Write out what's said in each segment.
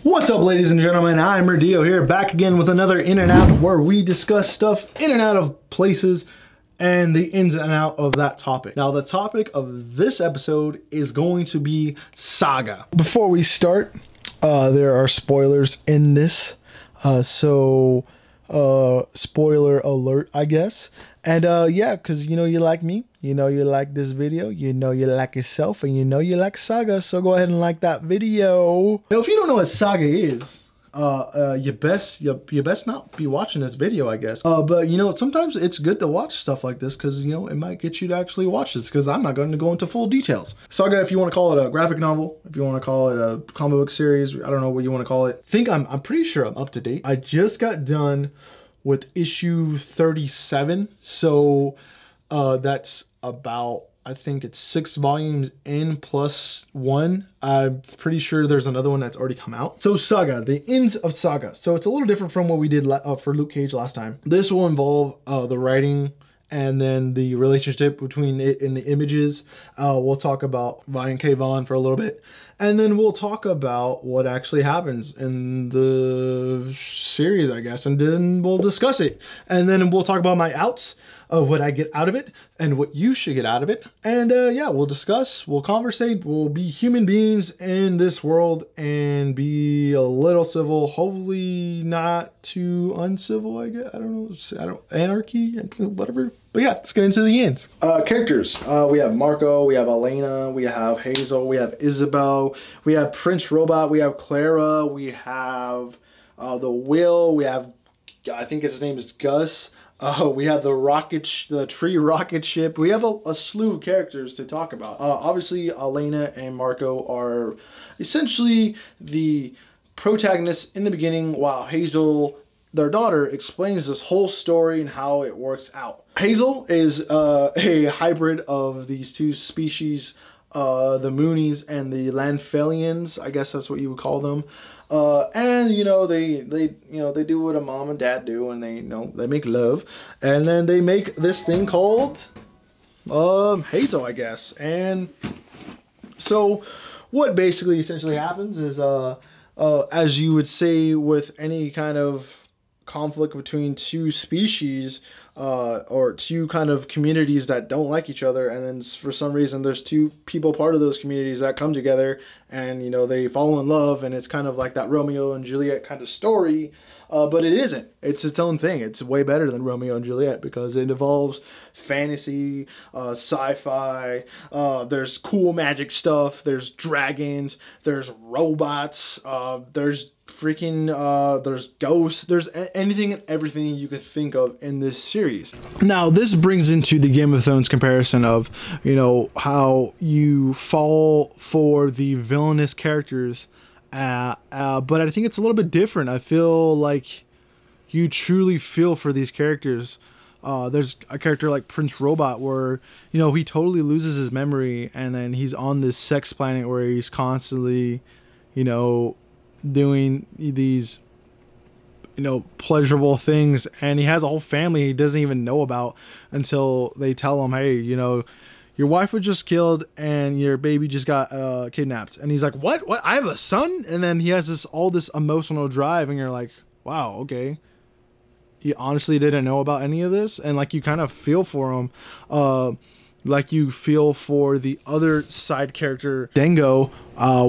What's up, ladies and gentlemen? I'm Merdio here, back again with another In and Out, where we discuss stuff in and out of places and the ins and out of that topic. Now, the topic of this episode is going to be Saga. Before we start, there are spoilers in this, so spoiler alert, I guess. And yeah, because you know you like me, you know you like this video, you know you like yourself, and you know you like Saga, so go ahead and like that video. Now, if you don't know what Saga is, you best not be watching this video, I guess. But you know, sometimes it's good to watch stuff like this because you know it might get you to actually watch this, because I'm not going to go into full details. Saga, if you want to call it a graphic novel, if you want to call it a comic book series, I don't know what you want to call it. I'm pretty sure I'm up to date. I just got done with issue 37, so that's about, I think it's 6 volumes in plus 1. I'm pretty sure there's another one that's already come out. So Saga, the ends of Saga. So it's a little different from what we did for Luke Cage last time. This will involve the writing and then the relationship between it and the images. We'll talk about Vi and Kayvon for a little bit. And then we'll talk about what actually happens in the series, I guess. And then we'll discuss it. And then we'll talk about my outs of what I get out of it and what you should get out of it. And yeah, we'll discuss, we'll conversate, we'll be human beings in this world and be a little civil, hopefully not too uncivil, I guess. I don't know, anarchy, whatever. But yeah, let's get into the ends. Characters, we have Marco, we have Elena, we have Hazel, we have Isabel, we have Prince Robot, we have Clara, we have the Will, we have, I think his name is Gus. We have the tree rocket ship. We have a slew of characters to talk about. Obviously, Elena and Marco are essentially the protagonists in the beginning, while Hazel, their daughter, explains this whole story and how it works out. Hazel is a hybrid of these two species, the Moonies and the Lanphelians, I guess that's what you would call them. And you know they do what a mom and dad do, and they make love, and then they make this thing called Hazel, I guess. And so what basically essentially happens is as you would say with any kind of conflict between two species, or two kind of communities that don't like each other, and then for some reason there's two people part of those communities that come together and you know they fall in love, and it's kind of like that Romeo and Juliet kind of story, but it isn't. It's its own thing. It's way better than Romeo and Juliet because it involves fantasy, sci-fi, there's cool magic stuff, there's dragons, there's robots, there's freaking there's ghosts, there's anything and everything you could think of in this series. Now this brings into the Game of Thrones comparison of, you know, how you fall for the villainous characters, but I think it's a little bit different. I feel like you truly feel for these characters. There's a character like Prince Robot where, you know, he totally loses his memory, and then he's on this sex planet where he's constantly, you know, doing these, you know, pleasurable things, and he has a whole family he doesn't even know about until they tell him, hey, you know, your wife was just killed and your baby just got kidnapped. And he's like, what I have a son? And then he has all this emotional drive, and you're like, wow, okay, he honestly didn't know about any of this. And like you kind of feel for him, like you feel for the other side character, Dingo,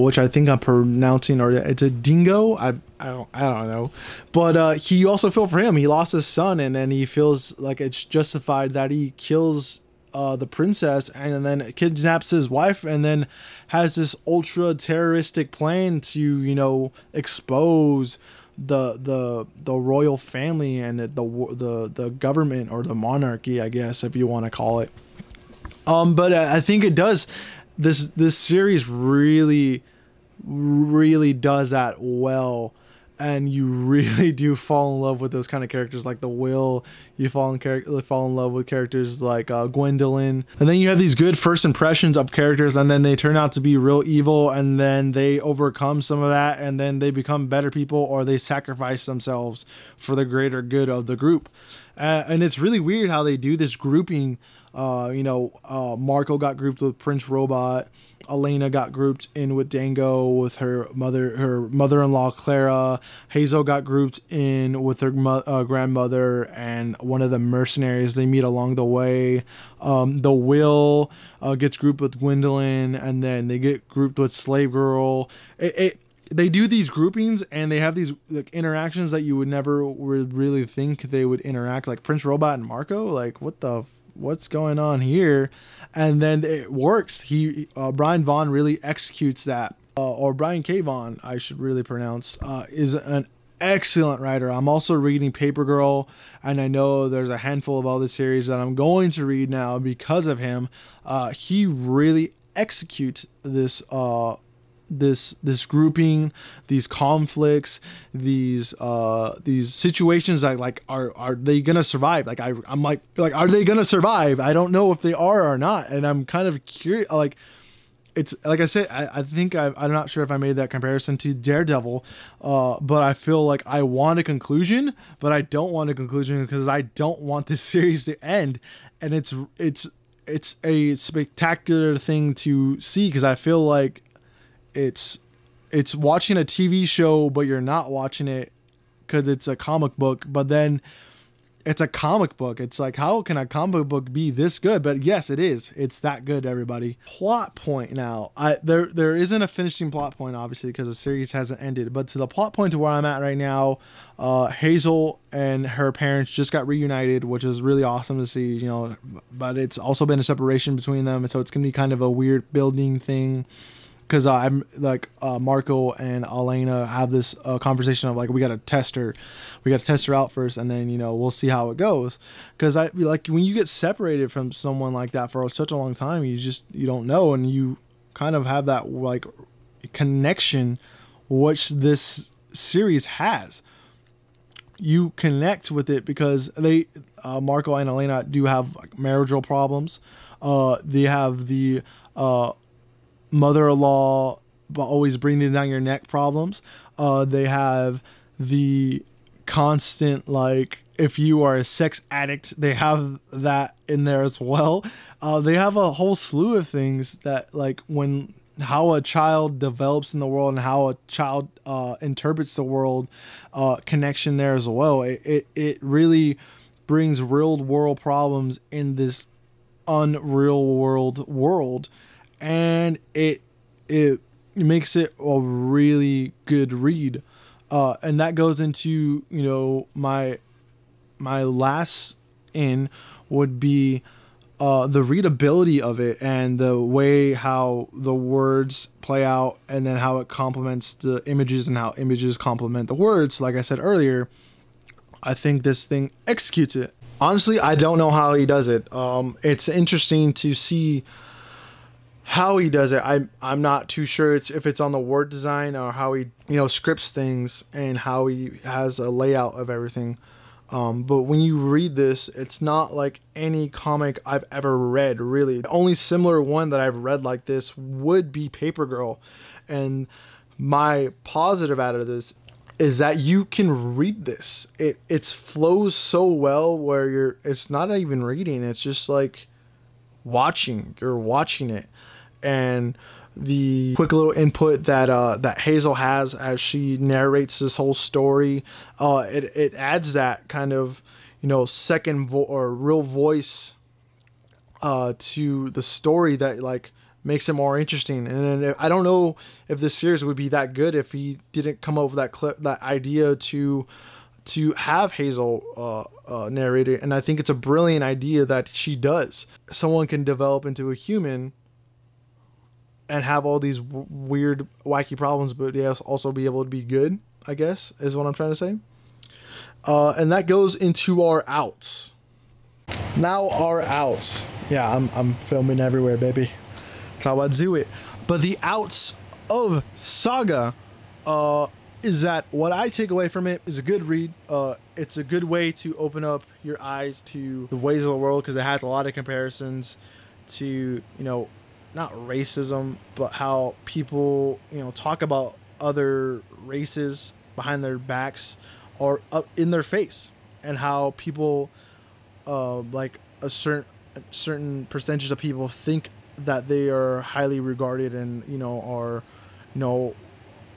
which I think I'm pronouncing, or it's a dingo. I don't know, but he also feel for him. He lost his son, and then he feels like it's justified that he kills the princess, and then kidnaps his wife, and then has this ultra terroristic plan to, you know, expose the royal family and the government, or the monarchy, I guess, if you want to call it. But I think it does, this series really does that well, and you really do fall in love with those kind of characters like the Will. You fall in love with characters like Gwendolyn, and then you have these good first impressions of characters, and then they turn out to be real evil, and then they overcome some of that, and then they become better people, or they sacrifice themselves for the greater good of the group. And it's really weird how they do this grouping. Marco got grouped with Prince Robot. Elena got grouped in with Dango with her mother-in-law Clara. Hazel got grouped in with her grandmother and one of the mercenaries they meet along the way. The Will gets grouped with Gwendolyn, and then they get grouped with Slave Girl. They do these groupings and they have these like interactions that you would never really think they would interact, like Prince Robot and Marco. Like, what's going on here? And then it works. Brian Vaughn really executes that, or Brian K. Vaughn, I should really pronounce, is an excellent writer. I'm also reading Paper Girl, and I know there's a handful of other series that I'm going to read now because of him. He really executes this grouping, these conflicts, these situations that like are they gonna survive? Like I'm like are they gonna survive? I don't know if they are or not, and I'm kind of curious. Like, it's like I said, I think I'm not sure if I made that comparison to Daredevil, but I feel like I want a conclusion, but I don't want a conclusion because I don't want this series to end, and it's a spectacular thing to see because I feel like it's watching a TV show, but you're not watching it because it's a comic book, but then it's a comic book. It's like, how can a comic book be this good? But yes, it is. It's that good, everybody. Plot point now. There isn't a finishing plot point, obviously, because the series hasn't ended. But to the plot point to where I'm at right now, Hazel and her parents just got reunited, which is really awesome to see, you know, but it's also been a separation between them. And so it's going to be kind of a weird building thing. Because I'm like Marco and Elena have this conversation of like, we got to test her out first, and then, you know, we'll see how it goes. Because I like when you get separated from someone like that for such a long time, you don't know, and you kind of have that like connection, which this series has. You connect with it because they Marco and Elena do have like marital problems. They have the mother-in-law but always breathing down your neck problems. They have the constant, like, if you are a sex addict, they have that in there as well. They have a whole slew of things that, like, how a child develops in the world and how a child interprets the world, connection there as well. It really brings real world problems in this unreal world, and it makes it a really good read, and that goes into, you know, my last in would be the readability of it and the way how the words play out, and then how it complements the images and how images complement the words. Like I said earlier, I think this thing executes it. Honestly, I don't know how he does it. It's interesting to see how he does it. I'm not too sure if it's on the word design or how he, you know, scripts things and how he has a layout of everything. But when you read this, it's not like any comic I've ever read, really. The only similar one that I've read like this would be Paper Girl. And my positive out of this is that you can read this. It flows so well where it's not even reading, it's just like you're watching it. And the quick little input that Hazel has as she narrates this whole story, it adds that kind of, you know, second or real voice to the story that like makes it more interesting. And then I don't know if this series would be that good if he didn't come up with that idea to have Hazel narrate it. And I think it's a brilliant idea that she does. Someone can develop into a human and have all these weird, wacky problems, but they also be able to be good, I guess, is what I'm trying to say. And that goes into our outs. Now our outs. Yeah, I'm filming everywhere, baby. That's how I do it. But the outs of Saga is that what I take away from it is a good read. It's a good way to open up your eyes to the ways of the world, because it has a lot of comparisons to, you know, not racism, but how people, you know, talk about other races behind their backs or up in their face. and how people like a certain percentage of people think that they are highly regarded and are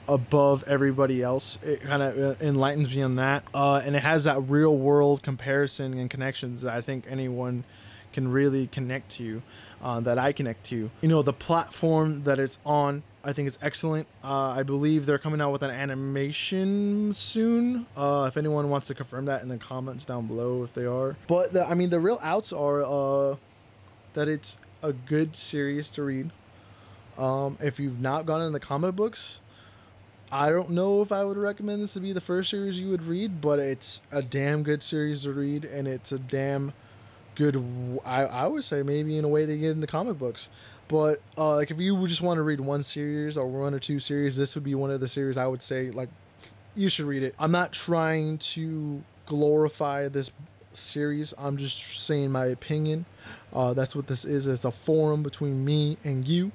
above everybody else. It kind of enlightens me on that, and it has that real world comparison and connections that I think anyone can really connect to, that I connect to. The platform that it's on, I think it's excellent. I believe they're coming out with an animation soon. If anyone wants to confirm that in the comments down below if they are. But the real outs are that it's a good series to read. If you've not gone in the comic books, I don't know if I would recommend this to be the first series you would read, but it's a damn good series to read, and it's a damn good, I would say maybe in a way to get into comic books. But like if you just want to read one series or one or two series, this would be one of the series I would say like you should read it. I'm not trying to glorify this series, I'm just saying my opinion. That's what this is. It's a forum between me and you,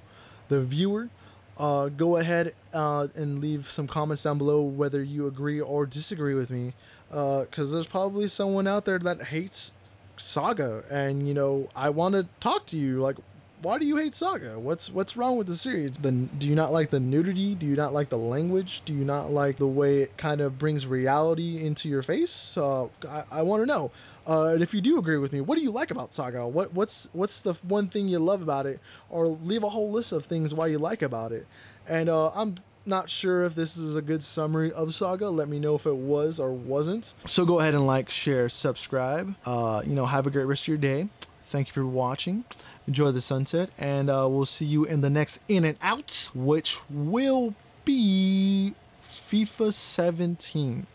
the viewer. Go ahead and leave some comments down below whether you agree or disagree with me, because there's probably someone out there that hates Saga, and I want to talk to you. Like, why do you hate Saga? What's wrong with the series? Do you not like the nudity? Do you not like the language? Do you not like the way it kind of brings reality into your face? I want to know. And if you do agree with me, what do you like about Saga? What's the one thing you love about it? Or leave a whole list of things why you like about it. And I'm not sure if this is a good summary of Saga. Let me know if it was or wasn't. So go ahead and like, share, subscribe. Have a great rest of your day. Thank you for watching. Enjoy the sunset, and we'll see you in the next In and Out, which will be FIFA 17.